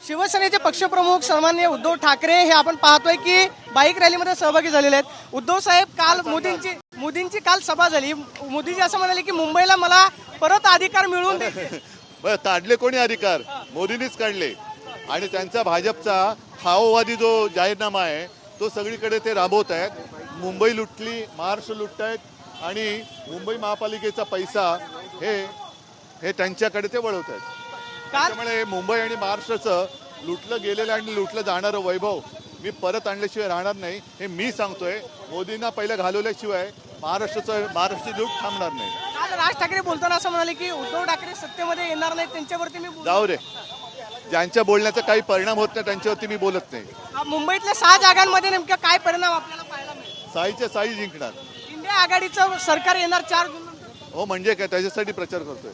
शिवसेनेचे पक्षप्रमुख सन्माननीय उद्धव ठाकरे हे आपण पाहतोय की बाईक रॅलीमध्ये सहभागी झालेले आहेत। उद्धव साहेब काल मोदींची काल सभा झाली। मोदीजी असं म्हणाले की मुंबईला मला परत अधिकार मिळवून द्यायचे। बरं, काढले कोणी अधिकार? मोदींनीच काढले। आणि त्यांचा भाजपचा खाओवादी जो जाहीरनामा आहे तो सगळीकडे ते राबवत आहेत। मुंबई लुटली, महाराष्ट्र लुटतायत आणि मुंबई महापालिकेचा पैसा हे त्यांच्याकडे ते वळवत आहेत। त्यामुळे मुंबई आणि महाराष्ट्राचं लुटलं गेलेलं आणि लुटलं जाणारं वैभव मी परत आणल्याशिवाय राहणार नाही, हे मी सांगतोय। मोदींना पहिलं घालवल्याशिवाय महाराष्ट्राची लूट थांबणार नाही। काल राज ठाकरे बोलताना असं म्हणाले की उद्धव ठाकरे सत्तेमध्ये येणार नाही, त्यांच्यावरती मी जाऊ रे, ज्यांच्या बोलण्याचा काही परिणाम होत नाही त्यांच्यावरती मी बोलत नाही। मुंबईतल्या 6 जागांमध्ये नेमका काय परिणाम आपल्याला पाहायला मिळेल? 6च्या 6 जिंकणार। इंडिया आघाडीचं सरकार येणार 4 जून नंतर। हो, म्हणजे काय, त्याच्यासाठी प्रचार करतोय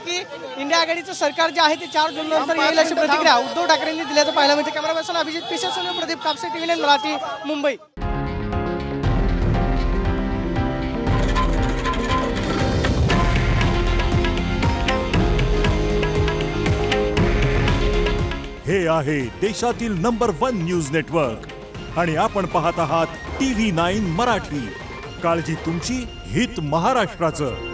की इंडिया आघाडीचं सरकार जे आहे ते 4 जून नंतर येईल अशी प्रतिक्रिया उद्धव ठाकरेंनी दिल्याचं पाहायला मिळते। कॅमेरा पर्सन अभिजित पिसेसोने, प्रदीप कापसे, टीव्ही9 मराठी, मुंबई। हे आहे देशातील नंबर 1 न्यूज नेटवर्क आणि आपण पाहत आहात टीव्ही 9 मराठी। काळजी तुमची, हित महाराष्ट्राचं।